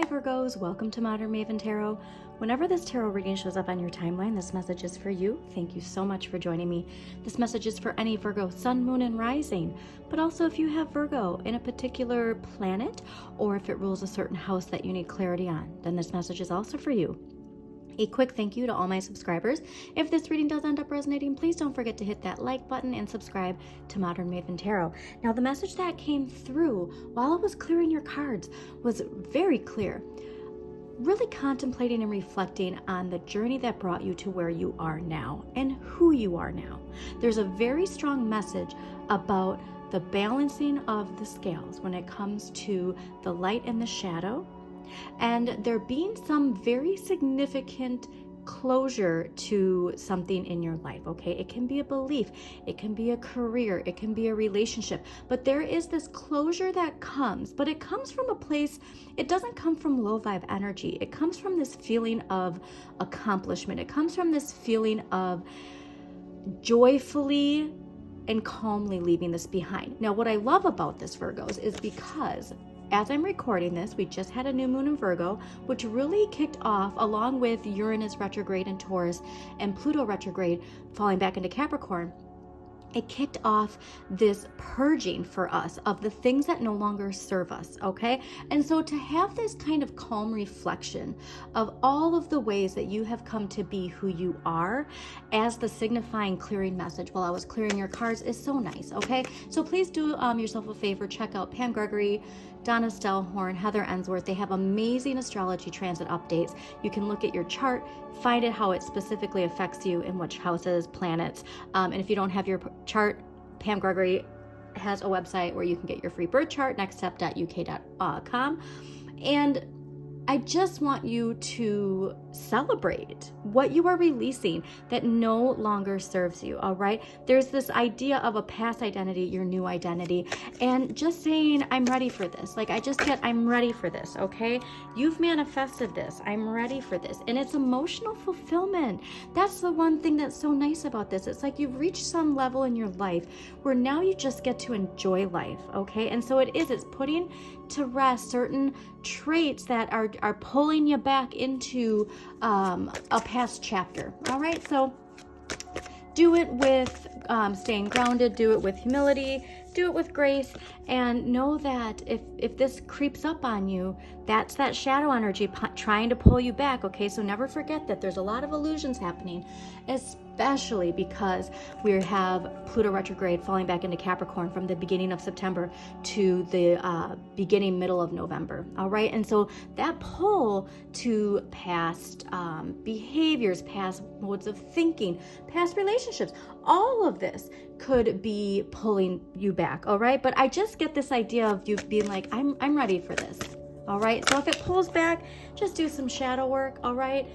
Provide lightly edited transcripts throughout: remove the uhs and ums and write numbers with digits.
Virgos, welcome to Modern Maven Tarot. Whenever this tarot reading shows up on your timeline, this message is for you. Thank you so much for joining me. This message is for any Virgo sun, moon, and rising, but also if you have Virgo in a particular planet or if it rules a certain house that you need clarity on, then this message is also for you. A quick thank you to all my subscribers. If this reading does end up resonating, please don't forget to hit that like button and subscribe to Modern Maven Tarot. Now, the message that came through while I was clearing your cards was very clear. Really contemplating and reflecting on the journey that brought you to where you are now and who you are now. There's a very strong message about the balancing of the scales when it comes to the light and the shadow, and there being some very significant closure to something in your life, okay? It can be a belief, it can be a career, it can be a relationship, but there is this closure that comes, but it comes from a place, it doesn't come from low vibe energy. It comes from this feeling of accomplishment. It comes from this feeling of joyfully and calmly leaving this behind. Now, what I love about this, Virgos, is because as I'm recording this, we just had a new moon in Virgo, which really kicked off along with Uranus retrograde in Taurus and Pluto retrograde falling back into Capricorn. It kicked off this purging for us of the things that no longer serve us, okay? And so to have this kind of calm reflection of all of the ways that you have come to be who you are as the signifying clearing message while I was clearing your cards is so nice, okay? So please do yourself a favor, check out Pam Gregory, Donna Stellhorn, Heather Ensworth. They have amazing astrology transit updates. You can look at your chart, find out how it specifically affects you in which houses, planets. And if you don't have your chart, Pam Gregory has a website where you can get your free birth chart, nextstep.uk.com. And I just want you to celebrate what you are releasing that no longer serves you, all right? There's this idea of a past identity, your new identity, and just saying, I'm ready for this. Like, I'm ready for this, okay? You've manifested this. I'm ready for this. And it's emotional fulfillment. That's the one thing that's so nice about this. It's like you've reached some level in your life where now you just get to enjoy life, okay? And so it's putting to rest certain traits that are pulling you back into a past chapter. All right, so do it with staying grounded, do it with humility, do it with grace, and know that if this creeps up on you, that's that shadow energy trying to pull you back, okay? So never forget that there's a lot of illusions happening, especially because we have Pluto retrograde falling back into Capricorn from the beginning of September to the middle of November, all right? And so that pull to past behaviors, past modes of thinking, past relationships, all of this could be pulling you back, all right? But I just get this idea of you being like, I'm ready for this, all right? So if it pulls back, just do some shadow work, all right?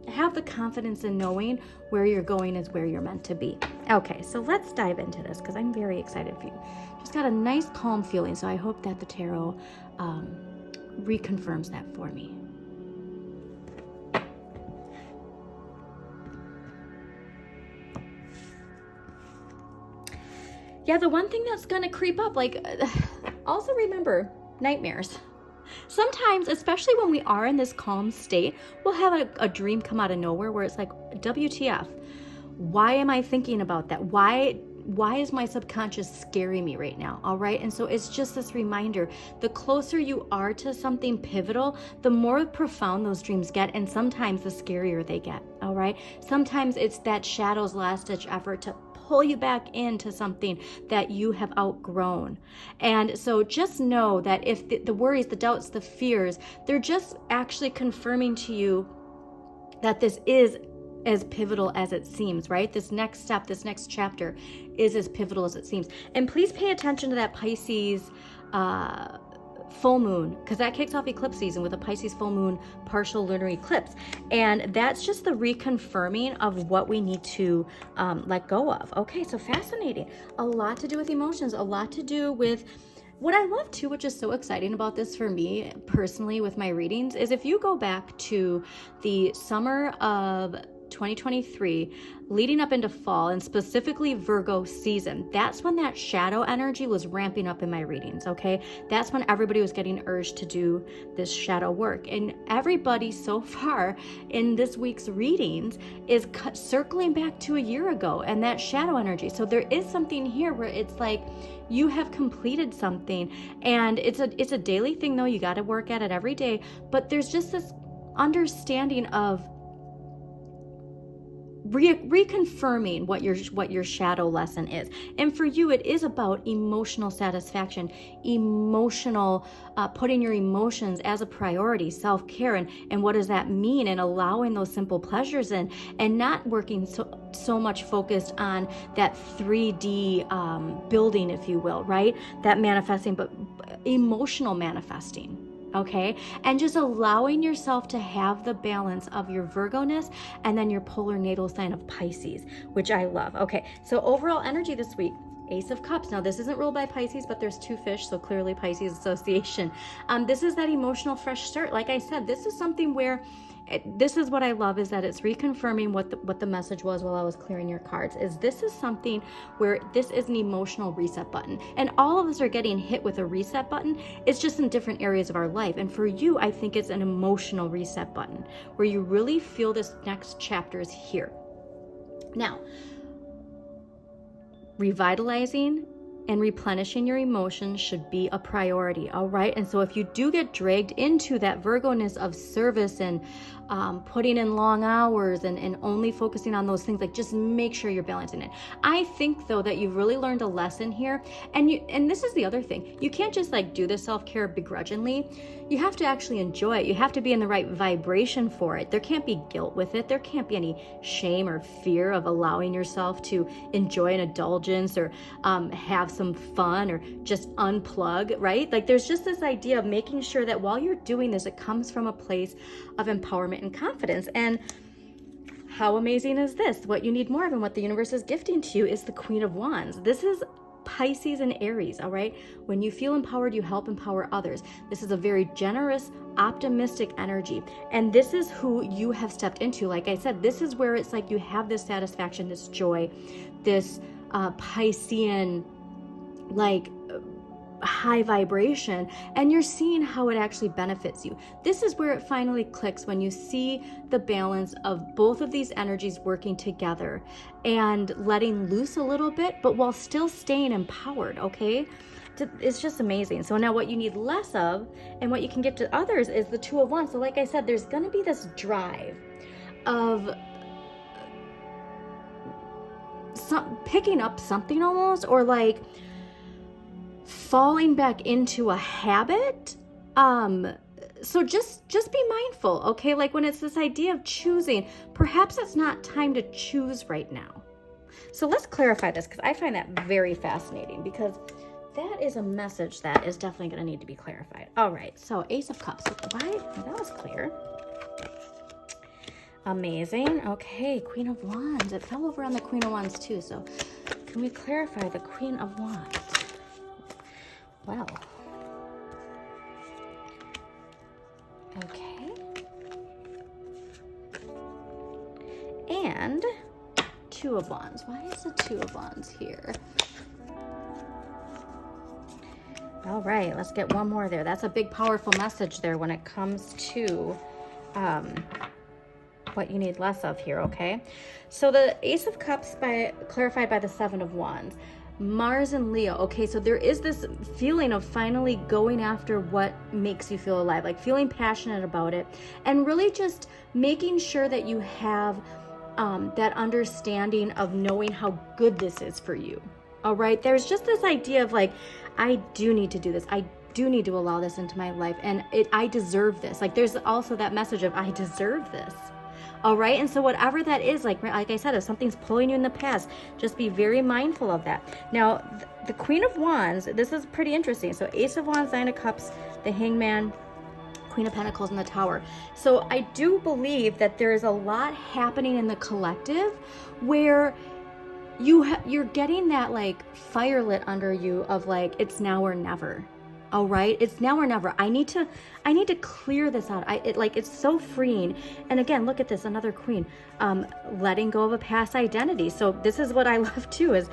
Have the confidence in knowing where you're going is where you're meant to be. Okay, so let's dive into this because I'm very excited for you. Just got a nice calm feeling, so I hope that the tarot reconfirms that for me. Yeah, the one thing that's going to creep up, also remember nightmares. Sometimes, especially when we are in this calm state, we'll have a dream come out of nowhere where it's like, WTF? Why am I thinking about that? Why is my subconscious scaring me right now? All right. And so it's just this reminder, the closer you are to something pivotal, the more profound those dreams get. And sometimes the scarier they get. All right. Sometimes it's that shadow's last ditch effort to pull you back into something that you have outgrown. And so just know that if the worries, the doubts, the fears, they're just actually confirming to you that this is as pivotal as it seems, right? This next step, this next chapter is as pivotal as it seems. And please pay attention to that Pisces full moon, because that kicks off eclipse season with a Pisces full moon partial lunar eclipse. And that's just the reconfirming of what we need to let go of. Okay, so fascinating. A lot to do with emotions, a lot to do with what I love too, which is so exciting about this for me personally with my readings, is if you go back to the summer of 2023, leading up into fall, and specifically Virgo season, that's when that shadow energy was ramping up in my readings, okay? That's when everybody was getting urged to do this shadow work. And everybody so far in this week's readings is circling back to a year ago and that shadow energy. So there is something here where it's like you have completed something, and it's a daily thing though. You got to work at it every day, but there's just this understanding of reconfirming what your shadow lesson is. And for you, it is about emotional satisfaction, emotional putting your emotions as a priority, self-care, and what does that mean, and allowing those simple pleasures in, and not working so much focused on that 3D building, if you will, right? That manifesting, but emotional manifesting. Okay, and just allowing yourself to have the balance of your Virgo-ness and then your polar natal sign of Pisces, which I love. Okay, so overall energy this week, Ace of Cups. Now, this isn't ruled by Pisces, but there's two fish, so clearly Pisces association. This is that emotional fresh start. Like I said, this is something where this is what I love, is that it's reconfirming what the message was while I was clearing your cards. This is something where this is an emotional reset button, and all of us are getting hit with a reset button. It's just in different areas of our life, and for you, I think it's an emotional reset button where you really feel this next chapter is here. Now, revitalizing and replenishing your emotions should be a priority, all right? And so if you do get dragged into that Virgo-ness of service and putting in long hours and only focusing on those things, like, just make sure you're balancing it. I think though that you've really learned a lesson here, and this is the other thing. You can't just like do the self-care begrudgingly. You have to actually enjoy it. You have to be in the right vibration for it. There can't be guilt with it. There can't be any shame or fear of allowing yourself to enjoy an indulgence or have some fun or just unplug, right? Like, there's just this idea of making sure that while you're doing this, it comes from a place of empowerment and confidence. And how amazing is this? What you need more of and what the universe is gifting to you is the Queen of Wands. This is Pisces and Aries, all right? When you feel empowered, you help empower others. This is a very generous, optimistic energy. And this is who you have stepped into. Like I said, this is where it's like you have this satisfaction, this joy, this Piscean, like, high vibration, and you're seeing how it actually benefits you. This is where it finally clicks, when you see the balance of both of these energies working together and letting loose a little bit, but while still staying empowered, okay? It's just amazing. So now what you need less of and what you can give to others is the Two of Wands. So like I said, there's going to be this drive of picking up something almost, or like falling back into a habit. So just be mindful, okay? Like, when it's this idea of choosing, perhaps it's not time to choose right now. So let's clarify this, because I find that very fascinating, because that is a message that is definitely going to need to be clarified. All right, so Ace of Cups. Why? That was clear. Amazing. Okay, Queen of Wands. It fell over on the Queen of Wands too, so can we clarify the Queen of Wands? Well, okay. And Two of Wands. Why is the Two of Wands here? All right, let's get one more there. That's a big, powerful message there when it comes to what you need less of here, okay? So the Ace of Cups clarified by the Seven of Wands. Mars and Leo. Okay, so there is this feeling of finally going after what makes you feel alive, like feeling passionate about it, and really just making sure that you have that understanding of knowing how good this is for you. All right, there's just this idea of like, I do need to do this. I do need to allow this into my life, and I deserve this. Like, there's also that message of I deserve this. All right, and so whatever that is, like I said, if something's pulling you in the past, just be very mindful of that. Now, the Queen of Wands, this is pretty interesting. So Ace of Wands, Nine of Cups, the Hangman, Queen of Pentacles, and the Tower. So I do believe that there is a lot happening in the collective where you're getting that like fire lit under you of like, it's now or never. All right, it's now or never. I need to clear this out. It's so freeing. And again, look at this, another queen, letting go of a past identity. So this is what I love too, is,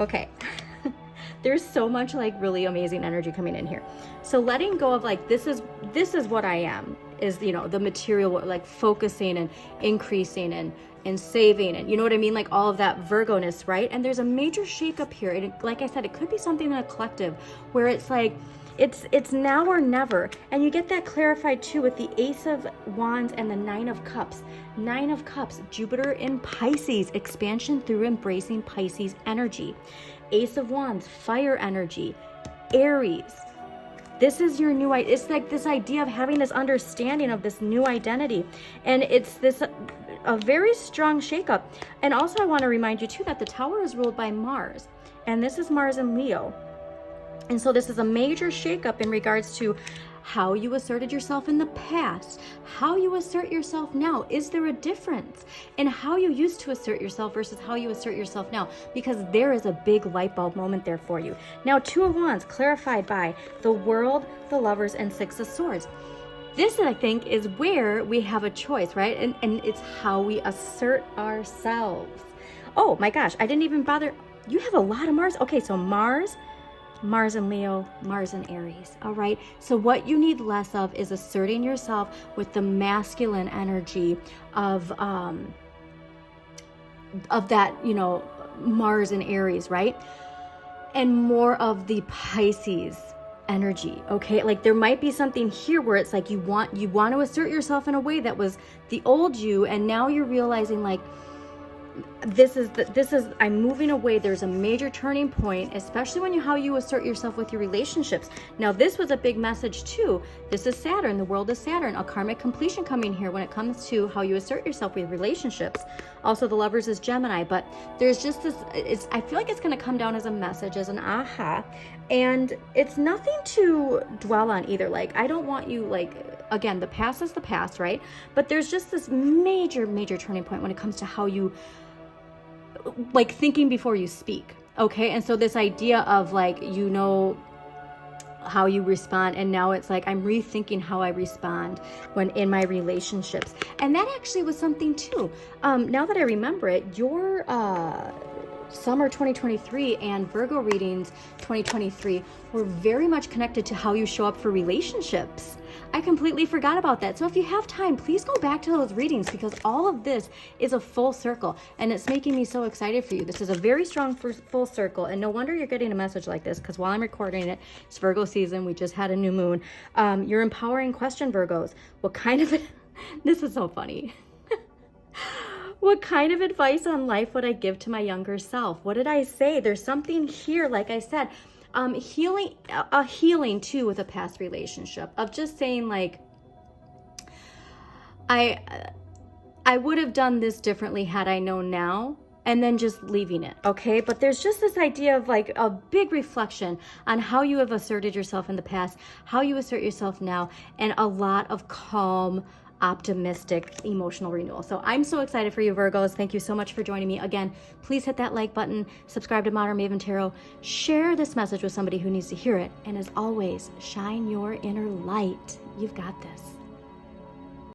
okay, there's so much like really amazing energy coming in here. So letting go of like, this is what I am, is, you know, the material, like focusing and increasing and saving, and you know what I mean, like all of that Virgo-ness, right? And there's a major shakeup here. And like I said, it could be something in a collective where it's like, it's now or never. And you get that clarified too with the Ace of Wands and the Nine of Cups. Nine of Cups, Jupiter in Pisces, expansion through embracing Pisces energy. Ace of Wands, fire energy. Aries, this is your new, it's like this idea of having this understanding of this new identity. And it's this, a very strong shakeup. And also I want to remind you too that the Tower is ruled by Mars. And this is Mars in Leo. And so this is a major shakeup in regards to how you asserted yourself in the past, how you assert yourself now. Is there a difference in how you used to assert yourself versus how you assert yourself now? Because there is a big light bulb moment there for you. Now, Two of Wands, clarified by the World, the Lovers, and Six of Swords. This, I think, is where we have a choice, right? And it's how we assert ourselves. Oh my gosh, I didn't even bother. You have a lot of Mars. Okay, so Mars in Leo, Mars in Aries. All right. So what you need less of is asserting yourself with the masculine energy of that, you know, Mars in Aries, right? And more of the Pisces energy. Okay. Like there might be something here where it's like you want to assert yourself in a way that was the old you, and now you're realizing like, I'm moving away. There's a major turning point, especially when how you assert yourself with your relationships. Now, this was a big message too. This is Saturn, the world is Saturn, a karmic completion coming here when it comes to how you assert yourself with relationships. Also, the Lovers is Gemini, but there's just this, I feel like it's going to come down as a message, as an aha, and it's nothing to dwell on either. Like, I don't want you, like, again, the past is the past, right? But there's just this major turning point when it comes to how you, like, thinking before you speak. Okay. And so this idea of like, you know, how you respond, and now it's like I'm rethinking how I respond when in my relationships. And that actually was something too. Now that I remember it, your summer 2023 and Virgo readings 2023 were very much connected to how you show up for relationships. I completely forgot about that. So if you have time, please go back to those readings, because all of this is a full circle and it's making me so excited for you. This is a very strong full circle, and no wonder you're getting a message like this, because while I'm recording it, it's Virgo season. We just had a new moon. Your empowering question, Virgos. What kind of, this is so funny. What kind of advice on life would I give to my younger self? What did I say? There's something here, like I said, healing too with a past relationship, of just saying like, I would have done this differently had I known now, and then just leaving it. Okay. But there's just this idea of like a big reflection on how you have asserted yourself in the past, how you assert yourself now, and a lot of calm, optimistic emotional renewal. So I'm so excited for you, Virgos. Thank you so much for joining me. Again, please hit that like button, subscribe to Modern Maven Tarot, share this message with somebody who needs to hear it, and as always, shine your inner light. You've got this.